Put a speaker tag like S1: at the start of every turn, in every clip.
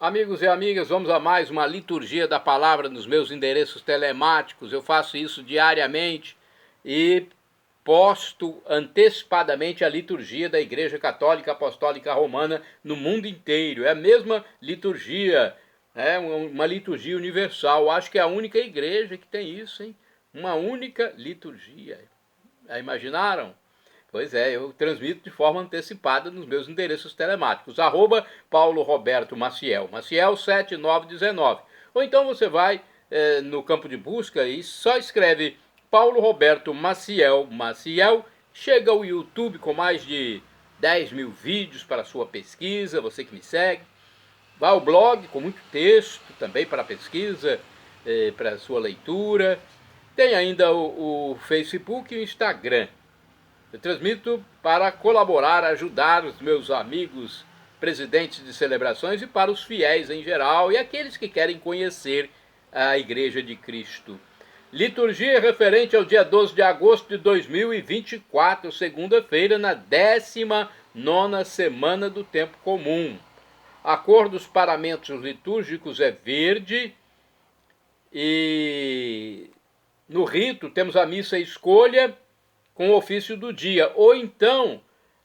S1: Amigos e amigas, vamos a mais uma liturgia da palavra nos meus endereços telemáticos. Eu faço isso diariamente e posto antecipadamente a liturgia da Igreja Católica Apostólica Romana no mundo inteiro. É a mesma liturgia, uma liturgia universal. Acho que é a única igreja que tem isso, hein? Uma única liturgia. Já imaginaram? Pois é, eu transmito de forma antecipada nos meus endereços telemáticos, @Paulo Roberto Maciel, Maciel 7919. Ou então você vai no campo de busca e só escreve Paulo Roberto Maciel, chega ao YouTube com mais de 10 mil vídeos para a sua pesquisa, você que me segue. Vai ao blog com muito texto também para pesquisa, para a sua leitura. Tem ainda o Facebook e o Instagram. Eu transmito para colaborar, ajudar os meus amigos presidentes de celebrações e para os fiéis em geral e aqueles que querem conhecer a Igreja de Cristo. Liturgia referente ao dia 12 de agosto de 2024, segunda-feira, na 19ª semana do tempo comum. A cor dos paramentos litúrgicos é verde e no rito temos a missa escolha com o ofício do dia, ou então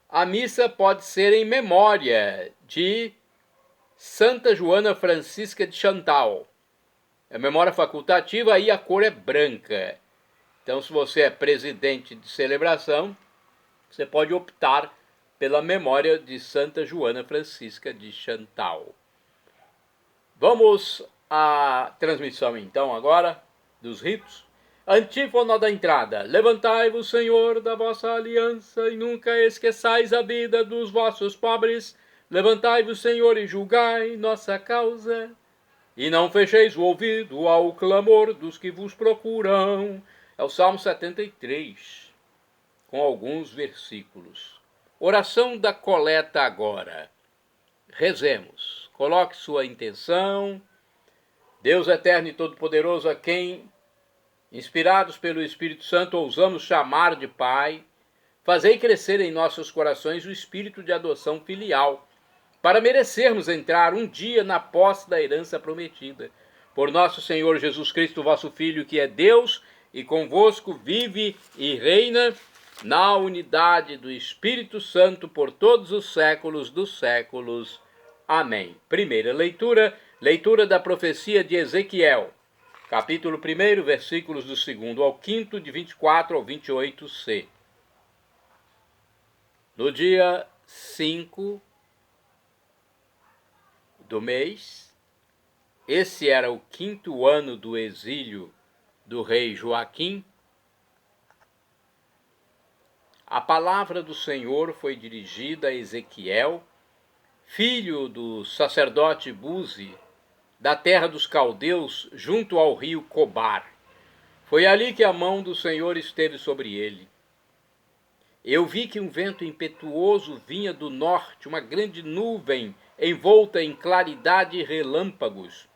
S1: a missa pode ser em memória de Santa Joana Francisca de Chantal. É memória facultativa, aí a cor é branca. Então, se você é presidente de celebração, você pode optar pela memória de Santa Joana Francisca de Chantal. Vamos à transmissão então agora dos ritos. Antífona da entrada. Levantai-vos, Senhor, da vossa aliança, e nunca esqueçais a vida dos vossos pobres. Levantai-vos, Senhor, e julgai nossa causa. E não fecheis o ouvido ao clamor dos que vos procuram. É o Salmo 73, com alguns versículos. Oração da coleta agora. Rezemos. Coloque sua intenção. Deus eterno e todo-poderoso, a quem inspirados pelo Espírito Santo, ousamos chamar de Pai, fazei crescer em nossos corações o espírito de adoção filial, para merecermos entrar um dia na posse da herança prometida. Por nosso Senhor Jesus Cristo, vosso Filho, que é Deus, e convosco vive e reina na unidade do Espírito Santo por todos os séculos dos séculos. Amém. Primeira leitura, leitura da profecia de Ezequiel. Capítulo 1, versículos do 2º ao 5º, de 24 ao 28c. No dia 5 do mês, esse era o 5º ano do exílio do rei Joaquim, a palavra do Senhor foi dirigida a Ezequiel, filho do sacerdote Buzi, da terra dos caldeus, junto ao rio Cobar. Foi ali que a mão do Senhor esteve sobre ele. Eu vi que um vento impetuoso vinha do norte, uma grande nuvem envolta em claridade e relâmpagos.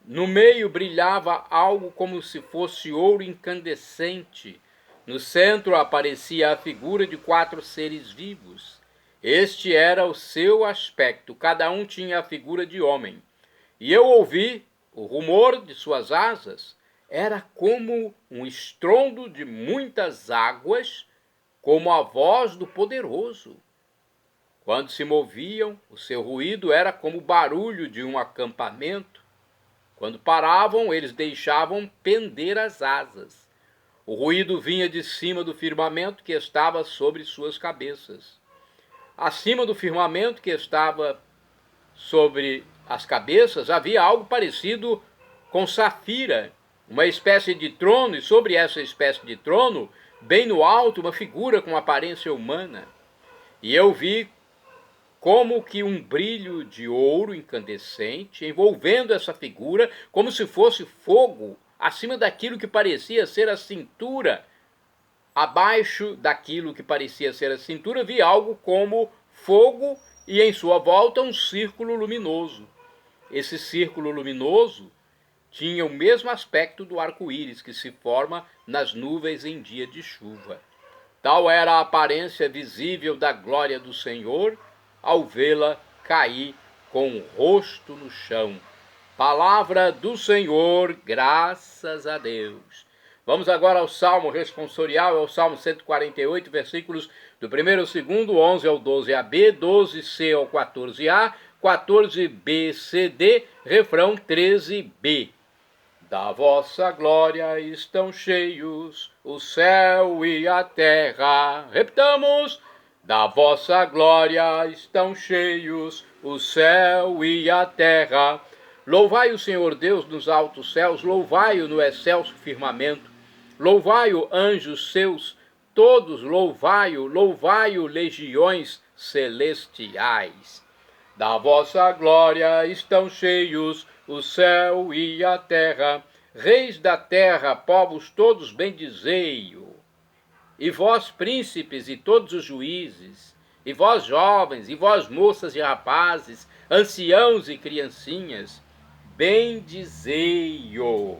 S1: No meio brilhava algo como se fosse ouro incandescente. No centro aparecia a figura de 4 seres vivos. Este era o seu aspecto, cada um tinha a figura de homem. E eu ouvi o rumor de suas asas, era como um estrondo de muitas águas, como a voz do poderoso. Quando se moviam, o seu ruído era como o barulho de um acampamento. Quando paravam, eles deixavam pender as asas. O ruído vinha de cima do firmamento que estava sobre suas cabeças. Acima do firmamento que estava sobre as cabeças havia algo parecido com safira, uma espécie de trono, e sobre essa espécie de trono, bem no alto, uma figura com aparência humana. E eu vi como que um brilho de ouro incandescente envolvendo essa figura, como se fosse fogo, acima daquilo que parecia ser a cintura. Abaixo daquilo que parecia ser a cintura, vi algo como fogo e em sua volta um círculo luminoso. Esse círculo luminoso tinha o mesmo aspecto do arco-íris que se forma nas nuvens em dia de chuva. Tal era a aparência visível da glória do Senhor ao vê-la cair com o rosto no chão. Palavra do Senhor, graças a Deus. Vamos agora ao Salmo responsorial, é o Salmo 148, versículos do 1º ao 2º, 11 ao 12ab, 12c ao 14a, 14b, cd, refrão 13b. Da vossa glória estão cheios o céu e a terra. Repitamos. Da vossa glória estão cheios o céu e a terra. Louvai o Senhor Deus nos altos céus, louvai-o no excelso firmamento. Louvai-o, anjos seus, todos louvai-o, louvai-o, legiões celestiais. Da vossa glória estão cheios o céu e a terra. Reis da terra, povos todos, bendizei-o. E vós, príncipes, e todos os juízes, e vós, jovens, e vós, moças e rapazes, anciãos e criancinhas, bendizei-o.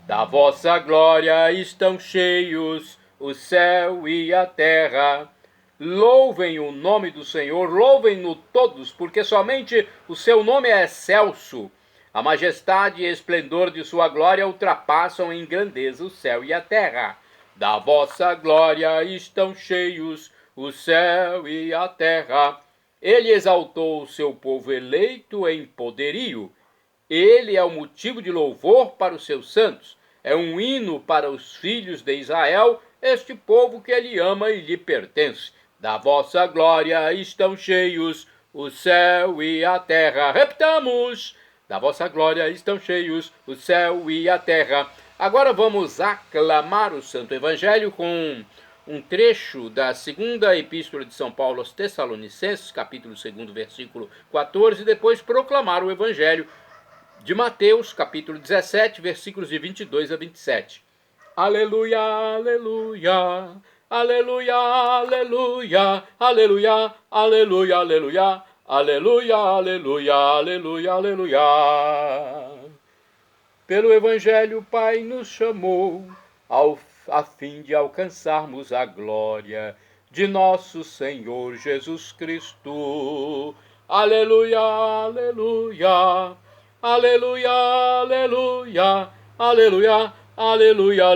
S1: Da vossa glória estão cheios o céu e a terra. Louvem o nome do Senhor, louvem-no todos, porque somente o seu nome é excelso. A majestade e esplendor de sua glória ultrapassam em grandeza o céu e a terra. Da vossa glória estão cheios o céu e a terra. Ele exaltou o seu povo eleito em poderio. Ele é o motivo de louvor para os seus santos. É um hino para os filhos de Israel, este povo que ele ama e lhe pertence. Da vossa glória estão cheios o céu e a terra. Repitamos. Da vossa glória estão cheios o céu e a terra. Agora vamos aclamar o Santo Evangelho com um trecho da segunda epístola de São Paulo aos Tessalonicenses, capítulo 2, versículo 14, e depois proclamar o Evangelho de Mateus, capítulo 17, versículos de 22 a 27. Aleluia, aleluia, aleluia, aleluia, aleluia, aleluia, aleluia, aleluia, aleluia, aleluia, aleluia. Pelo Evangelho o Pai nos chamou a fim de alcançarmos a glória de nosso Senhor Jesus Cristo. Aleluia, aleluia. Aleluia, aleluia, aleluia, aleluia,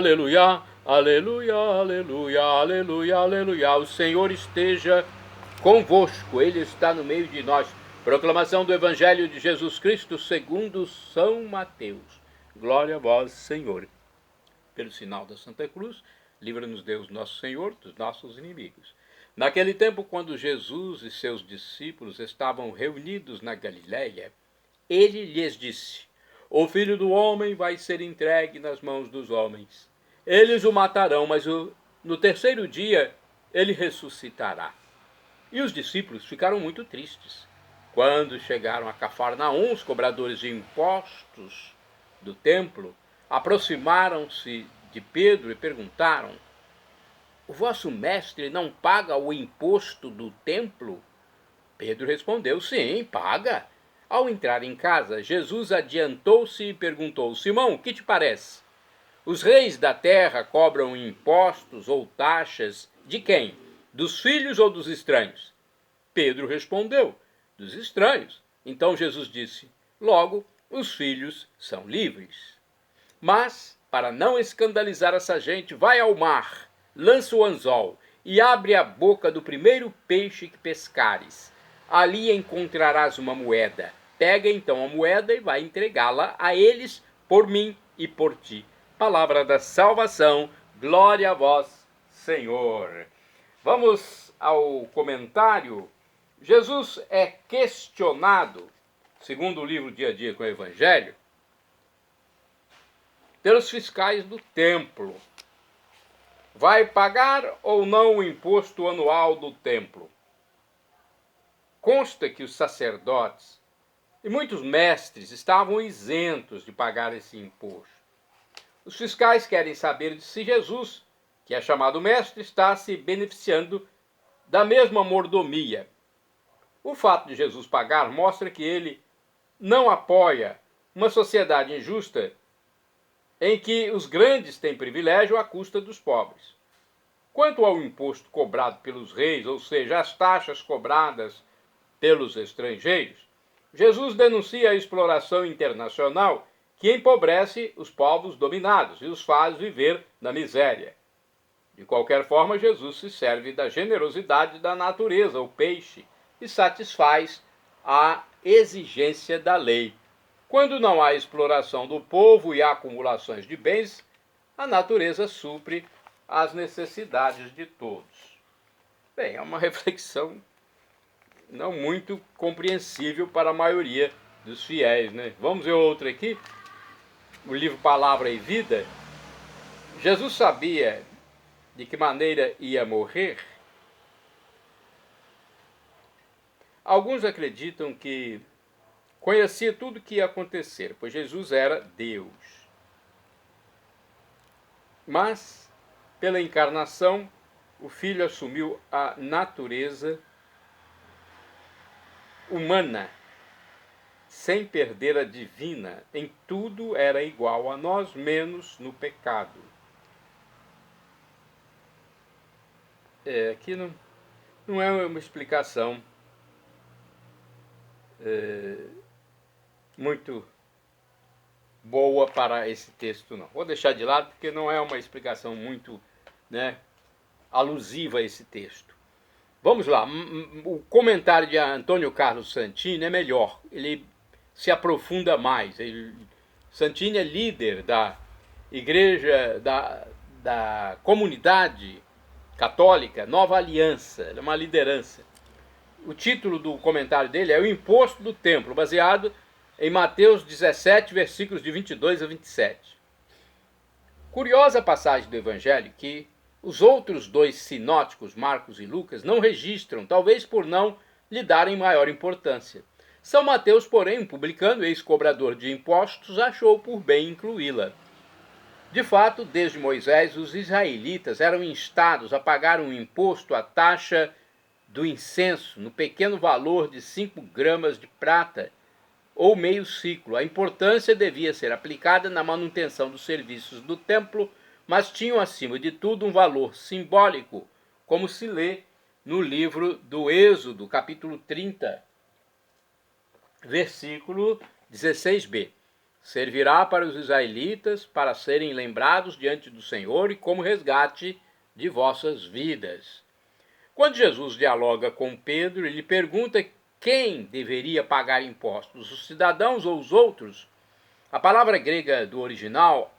S1: aleluia, aleluia, aleluia, aleluia, aleluia. O Senhor esteja convosco, Ele está no meio de nós. Proclamação do Evangelho de Jesus Cristo segundo São Mateus. Glória a vós, Senhor. Pelo sinal da Santa Cruz, livra-nos Deus nosso Senhor dos nossos inimigos. Naquele tempo, quando Jesus e seus discípulos estavam reunidos na Galiléia, ele lhes disse: o Filho do Homem vai ser entregue nas mãos dos homens. Eles o matarão, mas no terceiro dia ele ressuscitará. E os discípulos ficaram muito tristes. Quando chegaram a Cafarnaum, os cobradores de impostos do templo aproximaram-se de Pedro e perguntaram: o vosso mestre não paga o imposto do templo? Pedro respondeu: sim, paga. Ao entrar em casa, Jesus adiantou-se e perguntou: Simão, o que te parece? Os reis da terra cobram impostos ou taxas de quem? Dos filhos ou dos estranhos? Pedro respondeu: dos estranhos. Então Jesus disse: logo, os filhos são livres. Mas, para não escandalizar essa gente, vai ao mar, lança o anzol e abre a boca do primeiro peixe que pescares. Ali encontrarás uma moeda. Pega então a moeda e vai entregá-la a eles por mim e por ti. Palavra da salvação, glória a vós, Senhor. Vamos ao comentário. Jesus é questionado, segundo o livro Dia a Dia com o Evangelho, pelos fiscais do templo. Vai pagar ou não o imposto anual do templo? Consta que os sacerdotes e muitos mestres estavam isentos de pagar esse imposto. Os fiscais querem saber se Jesus, que é chamado mestre, está se beneficiando da mesma mordomia. O fato de Jesus pagar mostra que ele não apoia uma sociedade injusta em que os grandes têm privilégio à custa dos pobres. Quanto ao imposto cobrado pelos reis, ou seja, as taxas cobradas pelos estrangeiros, Jesus denuncia a exploração internacional que empobrece os povos dominados e os faz viver na miséria. De qualquer forma, Jesus se serve da generosidade da natureza, o peixe, e satisfaz a exigência da lei. Quando não há exploração do povo e acumulações de bens, a natureza supre as necessidades de todos. Bem, é uma reflexão não muito compreensível para a maioria dos fiéis, né? Vamos ver outro aqui, o livro Palavra e Vida. Jesus sabia de que maneira ia morrer? Alguns acreditam que conhecia tudo o que ia acontecer, pois Jesus era Deus. Mas, pela encarnação, o Filho assumiu a natureza humana, sem perder a divina. Em tudo era igual a nós, menos no pecado. Aqui não é uma explicação muito boa para esse texto, não. Vou deixar de lado porque não é uma explicação muito, né, alusiva a esse texto. Vamos lá, o comentário de Antônio Carlos Santini é melhor, ele se aprofunda mais. Santini é líder da igreja, da comunidade católica Nova Aliança, ele é uma liderança. O título do comentário dele é O Imposto do Templo, baseado em Mateus 17, versículos de 22 a 27. Curiosa passagem do Evangelho que os outros dois sinóticos, Marcos e Lucas, não registram, talvez por não lhe darem maior importância. São Mateus, porém, um publicano, ex-cobrador de impostos, achou por bem incluí-la. De fato, desde Moisés, os israelitas eram instados a pagar um imposto à taxa do incenso, no pequeno valor de 5 gramas de prata, ou meio ciclo. A importância devia ser aplicada na manutenção dos serviços do templo, mas tinham, acima de tudo, um valor simbólico, como se lê no livro do Êxodo, capítulo 30, versículo 16b. Servirá para os israelitas para serem lembrados diante do Senhor e como resgate de vossas vidas. Quando Jesus dialoga com Pedro, ele pergunta quem deveria pagar impostos, os cidadãos ou os outros. A palavra grega do original,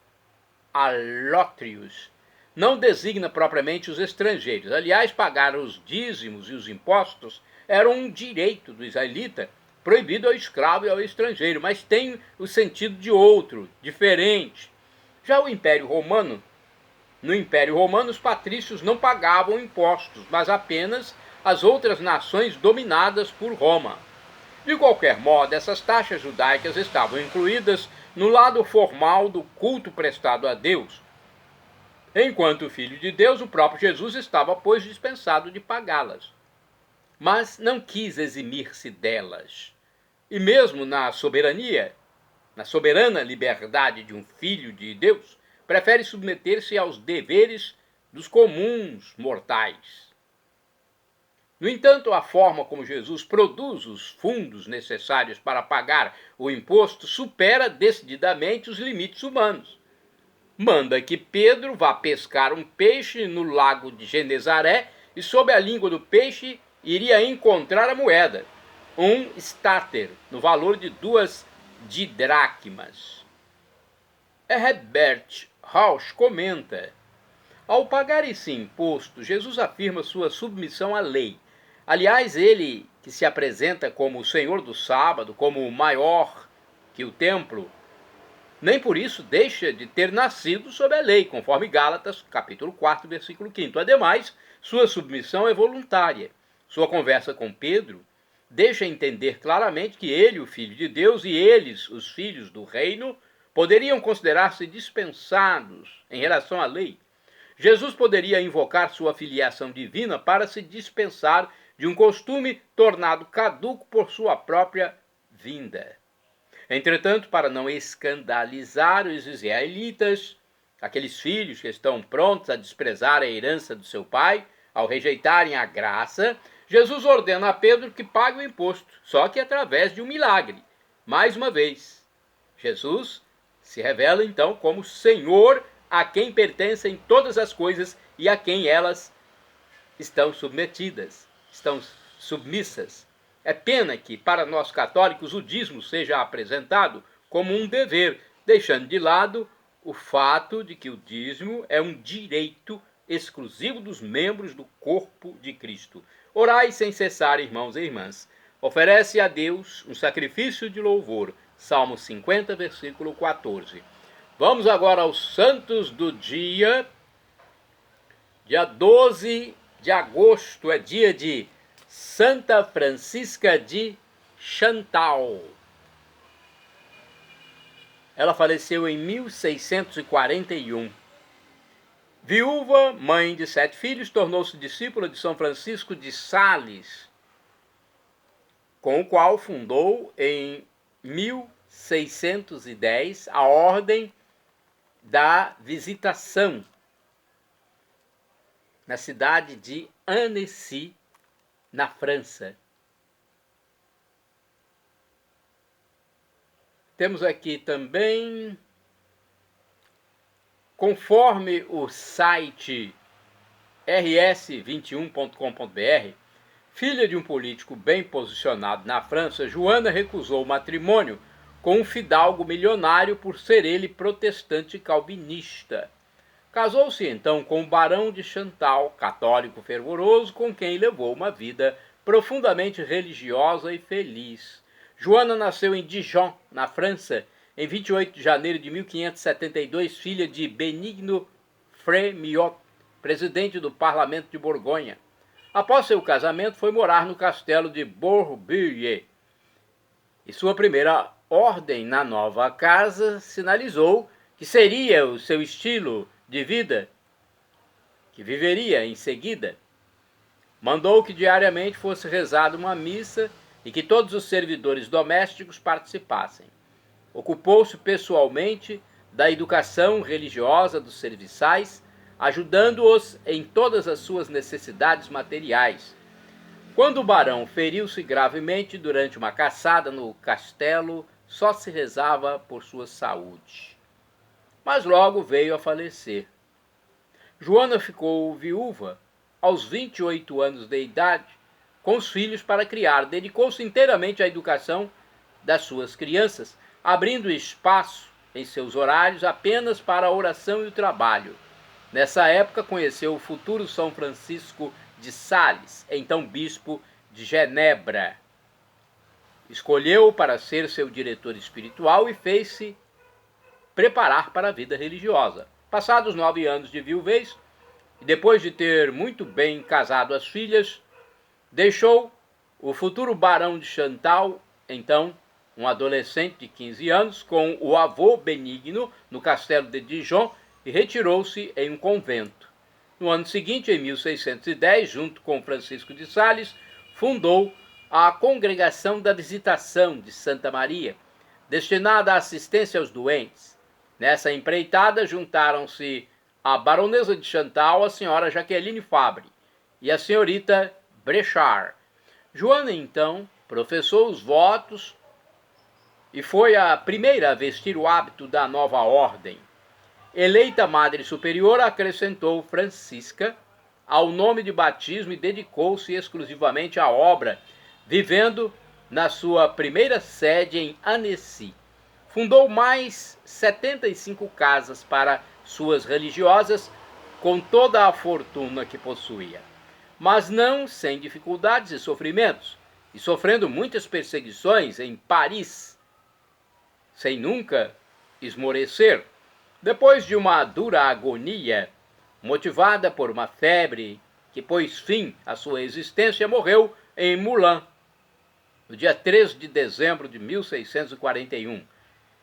S1: alótrios, não designa propriamente os estrangeiros. Aliás, pagar os dízimos e os impostos era um direito do israelita, proibido ao escravo e ao estrangeiro, mas tem o sentido de outro, diferente. Já no Império Romano, os patrícios não pagavam impostos, mas apenas as outras nações dominadas por Roma. De qualquer modo, essas taxas judaicas estavam incluídas no lado formal do culto prestado a Deus. Enquanto o Filho de Deus, o próprio Jesus estava, pois, dispensado de pagá-las. Mas não quis eximir-se delas. E mesmo na soberana liberdade de um Filho de Deus, prefere submeter-se aos deveres dos comuns mortais. No entanto, a forma como Jesus produz os fundos necessários para pagar o imposto supera decididamente os limites humanos. Manda que Pedro vá pescar um peixe no lago de Genezaré e sob a língua do peixe iria encontrar a moeda, um estáter, no valor de 2 didracmas. Herbert Rausch comenta: ao pagar esse imposto, Jesus afirma sua submissão à lei. Aliás, ele, que se apresenta como o Senhor do sábado, como o maior que o templo, nem por isso deixa de ter nascido sob a lei, conforme Gálatas, capítulo 4, versículo 5. Ademais, sua submissão é voluntária. Sua conversa com Pedro deixa entender claramente que ele, o Filho de Deus, e eles, os filhos do reino, poderiam considerar-se dispensados em relação à lei. Jesus poderia invocar sua filiação divina para se dispensar de um costume tornado caduco por sua própria vinda. Entretanto, para não escandalizar os israelitas, aqueles filhos que estão prontos a desprezar a herança do seu pai, ao rejeitarem a graça, Jesus ordena a Pedro que pague o imposto, só que através de um milagre. Mais uma vez, Jesus se revela então como Senhor a quem pertencem todas as coisas e a quem elas estão submetidas, estão submissas. É pena que, para nós católicos, o dízimo seja apresentado como um dever, deixando de lado o fato de que o dízimo é um direito exclusivo dos membros do corpo de Cristo. Orai sem cessar, irmãos e irmãs. Oferece a Deus um sacrifício de louvor. Salmo 50, versículo 14. Vamos agora aos santos do dia. Dia 12 de agosto é dia de Santa Francisca de Chantal. Ela faleceu em 1641. Viúva, mãe de 7 filhos, tornou-se discípula de São Francisco de Sales, com o qual fundou em 1610 a Ordem da Visitação, na cidade de Annecy, na França. Temos aqui também, conforme o site rs21.com.br, filha de um político bem posicionado na França, Joana recusou o matrimônio com um fidalgo milionário por ser ele protestante calvinista. Casou-se então com o barão de Chantal, católico fervoroso, com quem levou uma vida profundamente religiosa e feliz. Joana nasceu em Dijon, na França, em 28 de janeiro de 1572, filha de Benigno Frémillat, presidente do Parlamento de Borgonha. Após seu casamento, foi morar no castelo de Bourgueil. E sua primeira ordem na nova casa sinalizou que seria o seu estilo de vida que viveria em seguida. Mandou que diariamente fosse rezada uma missa e que todos os servidores domésticos participassem. Ocupou-se pessoalmente da educação religiosa dos serviçais, ajudando-os em todas as suas necessidades materiais. Quando o barão feriu-se gravemente durante uma caçada no castelo, só se rezava por sua saúde. Mas logo veio a falecer. Joana ficou viúva aos 28 anos de idade, com os filhos para criar. Dedicou-se inteiramente à educação das suas crianças, abrindo espaço em seus horários apenas para a oração e o trabalho. Nessa época conheceu o futuro São Francisco de Sales, então bispo de Genebra. Escolheu-o para ser seu diretor espiritual e fez-se preparar para a vida religiosa. Passados 9 anos de viuvez, e depois de ter muito bem casado as filhas, deixou o futuro barão de Chantal, então um adolescente de 15 anos, com o avô Benigno no castelo de Dijon e retirou-se em um convento. No ano seguinte, em 1610, junto com Francisco de Sales, fundou a Congregação da Visitação de Santa Maria, destinada à assistência aos doentes. Nessa empreitada juntaram-se a baronesa de Chantal, a senhora Jaqueline Fabre, e a senhorita Brechard. Joana, então, professou os votos e foi a primeira a vestir o hábito da nova ordem. Eleita Madre Superiora, acrescentou Francisca ao nome de batismo e dedicou-se exclusivamente à obra, vivendo na sua primeira sede em Annecy. Fundou mais 75 casas para suas religiosas, com toda a fortuna que possuía, mas não sem dificuldades e sofrimentos, e sofrendo muitas perseguições em Paris, sem nunca esmorecer. Depois de uma dura agonia, motivada por uma febre que pôs fim à sua existência, morreu em Moulins, no dia 3 de dezembro de 1641.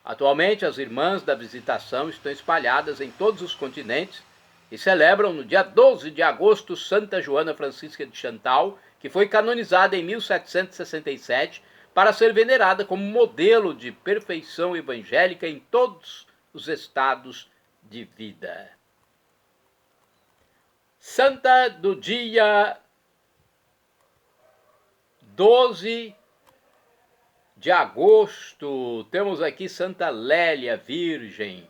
S1: Atualmente, as Irmãs da Visitação estão espalhadas em todos os continentes e celebram no dia 12 de agosto Santa Joana Francisca de Chantal, que foi canonizada em 1767 para ser venerada como modelo de perfeição evangélica em todos os estados de vida. Santa do dia 12 de agosto, temos aqui Santa Lélia, virgem,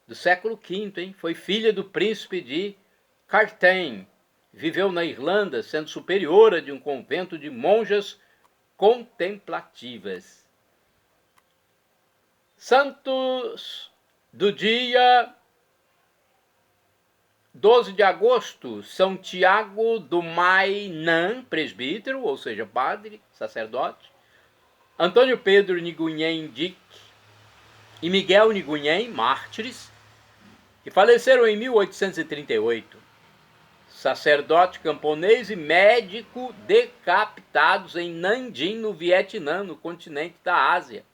S1: do século V, hein? Foi filha do príncipe de Cartém. Viveu na Irlanda, sendo superiora de um convento de monjas contemplativas. Santos do dia 12 de agosto, São Tiago do Mainan, presbítero, ou seja, padre, sacerdote, Antônio Pedro Nguyen Dic e Miguel Nguyen, mártires, que faleceram em 1838. Sacerdote camponês e médico decapitados em Nanjing, no Vietnã, no continente da Ásia.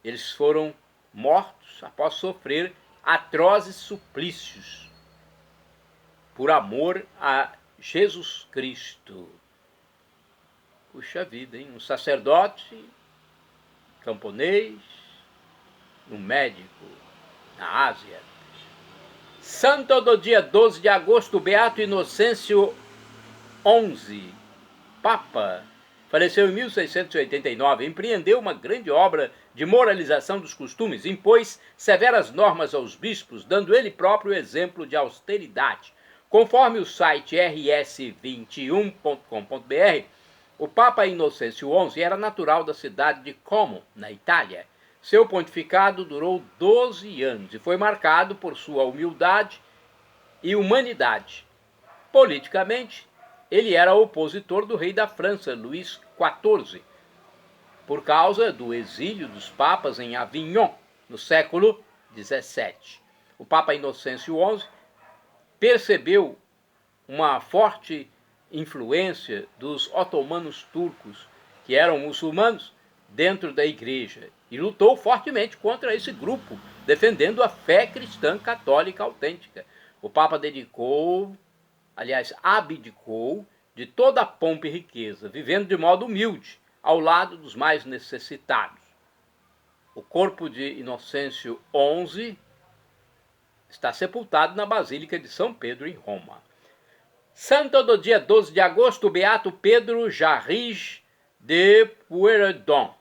S1: Eles foram mortos após sofrer atrozes suplícios por amor a Jesus Cristo. Puxa vida, hein? Um sacerdote camponês, um médico na Ásia. Santo do dia 12 de agosto, Beato Inocêncio XI, Papa, faleceu em 1689, empreendeu uma grande obra de moralização dos costumes, impôs severas normas aos bispos, dando ele próprio exemplo de austeridade. Conforme o site rs21.com.br, o Papa Inocêncio XI era natural da cidade de Como, na Itália. Seu pontificado durou 12 anos e foi marcado por sua humildade e humanidade. Politicamente, ele era opositor do rei da França, Luís XIV, por causa do exílio dos papas em Avignon, no século XVII. O Papa Inocêncio XI percebeu uma forte influência dos otomanos turcos, que eram muçulmanos, dentro da igreja, e lutou fortemente contra esse grupo, defendendo a fé cristã católica autêntica. O Papa abdicou de toda a pompa e riqueza, vivendo de modo humilde, ao lado dos mais necessitados. O corpo de Inocêncio XI está sepultado na Basílica de São Pedro, em Roma. Santo do dia 12 de agosto, Beato Pedro Jarrige de Pueyrredon.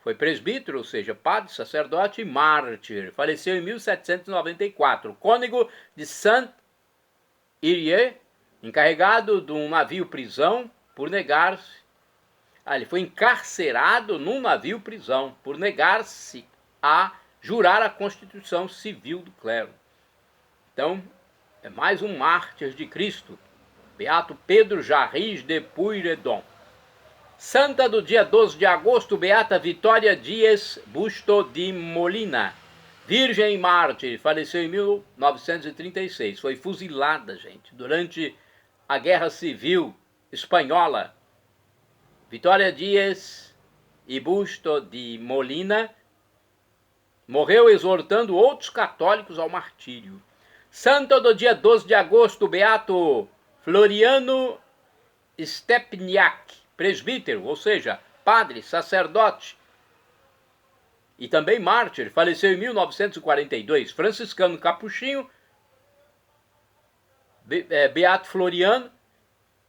S1: Foi presbítero, ou seja, padre, sacerdote e mártir. Faleceu em 1794. Cônego de Saint-Yrier, encarregado de um navio-prisão por negar-se. Ele foi encarcerado num navio-prisão por negar-se a jurar a Constituição Civil do clero. Então, é mais um mártir de Cristo, Beato Pedro Jarrige de Pueyrredon. Santa do dia 12 de agosto, Beata Vitória Dias Busto de Molina, virgem e mártir, faleceu em 1936. Foi fuzilada, gente, durante a Guerra Civil Espanhola. Vitória Dias e Busto de Molina morreu exortando outros católicos ao martírio. Santo do dia 12 de agosto, Beato Floriano Stepniak, presbítero, ou seja, padre, sacerdote e também mártir, faleceu em 1942. Franciscano capuchinho, Beato Floriano,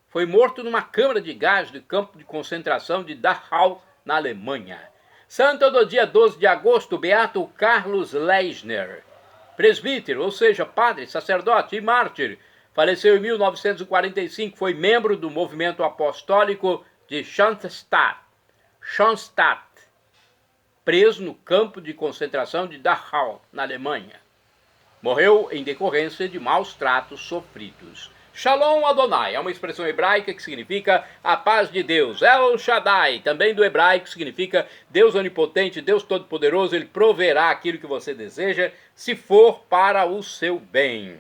S1: foi morto numa câmara de gás do campo de concentração de Dachau, na Alemanha. Santo do dia 12 de agosto, Beato Carlos Leisner, presbítero, ou seja, padre, sacerdote e mártir, faleceu em 1945, foi membro do movimento apostólico de Schoenstatt, preso no campo de concentração de Dachau, na Alemanha. Morreu em decorrência de maus tratos sofridos. Shalom Adonai é uma expressão hebraica que significa a paz de Deus. El Shaddai, também do hebraico, significa Deus onipotente, Deus todo-poderoso. Ele proverá aquilo que você deseja, se for para o seu bem.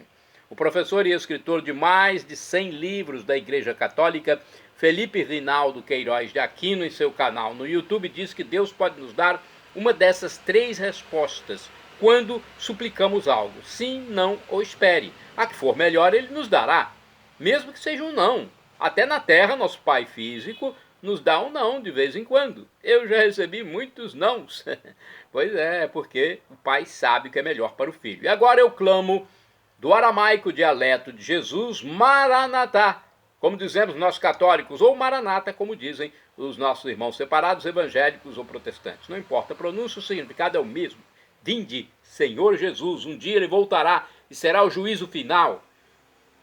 S1: O professor e escritor de mais de 100 livros da Igreja Católica, Felipe Rinaldo Queiroz de Aquino, em seu canal no YouTube, diz que Deus pode nos dar uma dessas 3 respostas quando suplicamos algo. Sim, não ou espere. A que for melhor, ele nos dará, mesmo que seja um não. Até na Terra, nosso pai físico nos dá um não de vez em quando. Eu já recebi muitos nãos. Pois é, porque o pai sabe o que é melhor para o filho. E agora eu clamo do aramaico dialeto de Jesus, Maranatá. como dizemos nós católicos, ou Maranata, como dizem os nossos irmãos separados, evangélicos ou protestantes. Não importa, a pronúncia, o significado é o mesmo. Vinde, Senhor Jesus, um dia ele voltará e será o juízo final.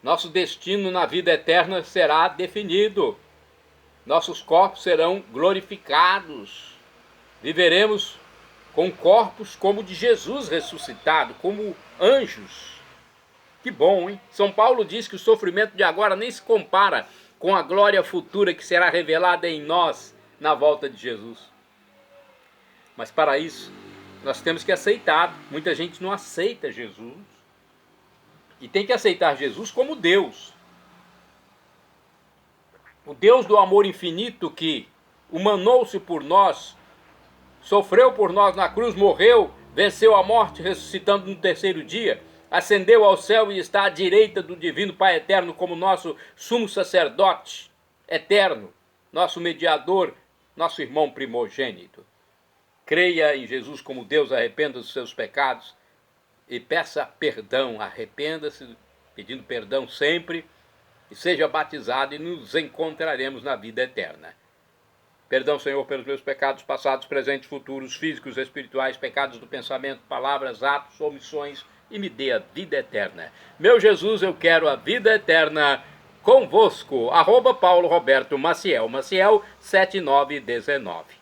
S1: Nosso destino na vida eterna será definido. Nossos corpos serão glorificados. Viveremos com corpos como de Jesus ressuscitado, como anjos. Que bom, hein? São Paulo diz que o sofrimento de agora nem se compara com a glória futura que será revelada em nós na volta de Jesus. Mas para isso, nós temos que aceitar. Muita gente não aceita Jesus. E tem que aceitar Jesus como Deus. O Deus do amor infinito que humanou-se por nós, sofreu por nós na cruz, morreu, venceu a morte, ressuscitando no terceiro dia, ascendeu ao céu e está à direita do divino Pai eterno como nosso sumo sacerdote eterno, nosso mediador, nosso irmão primogênito. Creia em Jesus como Deus, arrependa dos seus pecados e peça perdão, arrependa-se, pedindo perdão sempre, e seja batizado e nos encontraremos na vida eterna. Perdão, Senhor, pelos meus pecados passados, presentes, futuros, físicos, espirituais, pecados do pensamento, palavras, atos, omissões, e me dê a vida eterna. Meu Jesus, eu quero a vida eterna convosco. @Paulo Roberto Maciel, Maciel 7919.